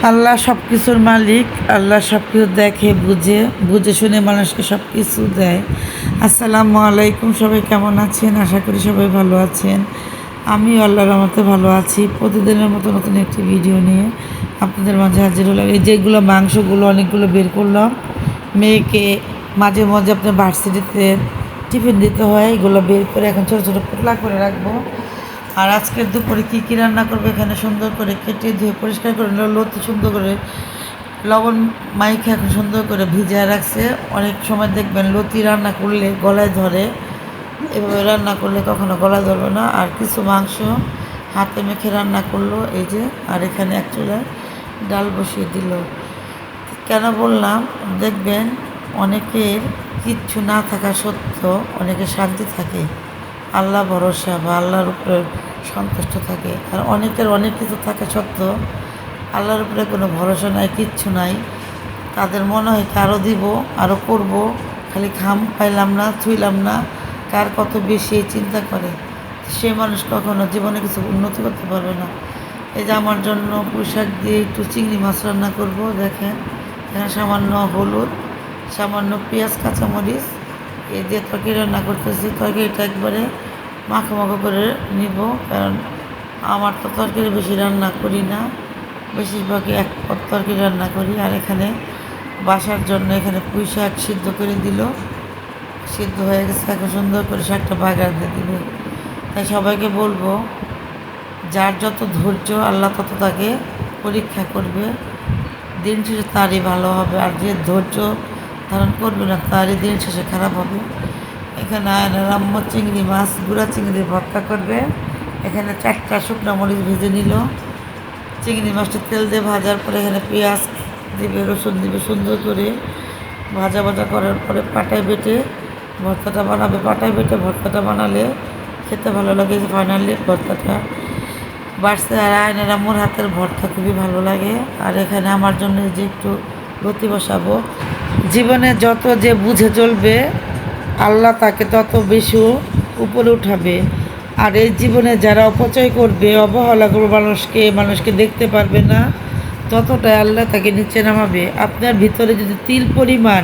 আল্লাহ সব কিছুর মালিক। আল্লাহ সব কিছু দেখে বুঝে বুঝে শুনে মানুষকে সব কিছু দেয়। আসসালামু আলাইকুম, সবাই কেমন আছেন? আশা করি সবাই ভালো আছেন। আমি আল্লাহর রহমতে ভালো আছি। প্রতিদিনের মতো নতুন একটি ভিডিও নিয়ে আপনাদের মাঝে হাজির হলাম। এই যেগুলো মাংসগুলো অনেকগুলো বের করলাম, মেয়েকে মাঝে মাঝে আপনার ভার্সিটিতে টিফিন দিতে হয়, এগুলো বের করে এখন ছোটো ছোটো পোটলা করে রাখবো। আর আজকের দুপুরে কী কী রান্না করবো, এখানে সুন্দর করে কেটে ধুয়ে পরিষ্কার করে লতি সুন্দর করে লবণ মাইকে এখন সুন্দর করে ভিজিয়ে রাখছে। অনেক সময় দেখবেন লতি রান্না করলে গলায় ধরে, এভাবে রান্না করলে কখনো গলায় ধরবে না। আর কিছু মাংস হাতে মেখে রান্না করলো এই যে। আর এখানে এক চুলায় ডাল বসিয়ে দিল। কেন বললাম, দেখবেন অনেকের কিচ্ছু না থাকা সত্ত্বেও অনেকের শান্তি থাকে, আল্লাহ ভরসা বা আল্লাহর উপরে সন্তুষ্ট থাকে। আর অনেকের অনেক কিছু থাকা সত্ত্বেও আল্লাহর উপরে কোনো ভরসা নাই, কিচ্ছু নাই। তাদের মনে হয় কি আরও দিব, আরও করব, খালি খাম পাইলাম না, ছুঁইলাম না, কার কত বেশি এই চিন্তা করে। সে মানুষ কখনো জীবনে কিছু উন্নতি করতে পারবে না। এই যে আমার জন্য পুঁইশাক দিয়ে একটু চিংড়ি মাছ রান্না করব। দেখেন এখানে সামান্য হলুদ, সামান্য পেঁয়াজ, কাঁচামরিচ এই দিয়ে তরকারি রান্না করতেছি। তরকারিটা একবারে মাখো মাখো করে নিব, কারণ আমার তো তরকারি বেশি রান্না করি না, বেশিরভাগই এক পদ তরকারি রান্না করি। আর এখানে বাসার জন্য এখানে পুঁই শাক সিদ্ধ করে দিল, সিদ্ধ হয়ে গেছে, এখন সুন্দর করে শাকটা বাগার দিয়ে দিবে। তাই সবাইকে বলবো, যার যত ধৈর্য আল্লাহ তত তাকে পরীক্ষা করবে, দিন শেষে তারই ভালো হবে। আর যে ধৈর্য ধারণ করবে না তারই দিন শেষে খারাপ হবে। এখানে আম্মু চিংড়ি মাছ, গুঁড়া চিংড়ি ভর্তা করবে। এখানে 4টা শুকনো মরিচ ভেজে নিল। চিংড়ি মাছটা তেল দিয়ে ভাজার পরে এখানে পেঁয়াজ দিবে, রসুন দিবে, সুন্দর করে ভাজা ভাজা করার পরে পাটায় বেটে ভর্তাটা বানাবে। পাটায় বেটে ভর্তাটা বানালে খেতে ভালো লাগে। ফাইনালি ভর্তাটা বাড়ছে। আর আয়নার আম্মুর হাতের ভর্তা খুবই ভালো লাগে। আর এখানে আমার জন্য যে একটু লতি বসাবো। জীবনে যত যে বুঝে চলবে আল্লাহ তাকে তত বেশি উপরে উঠাবে। আর এই জীবনে যারা অপচয় করবে, অবহেলা করবে, মানুষকে দেখতে পারবে না, ততটাই আল্লাহ তাকে নিচে নামাবে। আপনার ভিতরে যদি তিল পরিমাণ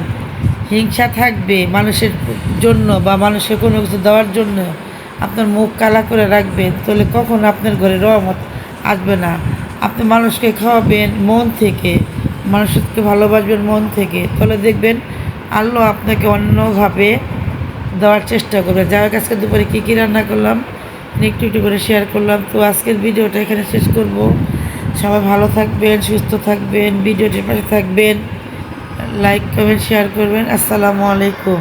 হিংসা থাকবে মানুষের জন্য বা মানুষের কোনো কিছু দেওয়ার জন্য, আপনার মুখ কালা করে রাখবেন, তাহলে কখনো আপনার ঘরে রহমত আসবে না। আপনি মানুষকে খাওয়াবেন মন থেকে, মানুষকে ভালোবাসবেন মন থেকে, তাহলে দেখবেন আল্লাহ আপনাকে অন্যভাবে দেওয়ার চেষ্টা করবে। যাই হোক, আজকে দুপুরে কী কী রান্না করলাম একটু একটু করে শেয়ার করলাম। তো আজকের ভিডিওটা এখানে শেষ করব। সবাই ভালো থাকবেন, সুস্থ থাকবেন, ভিডিওটির পাশে থাকবেন, লাইক কমেন্ট শেয়ার করবেন। আসসালামু আলাইকুম।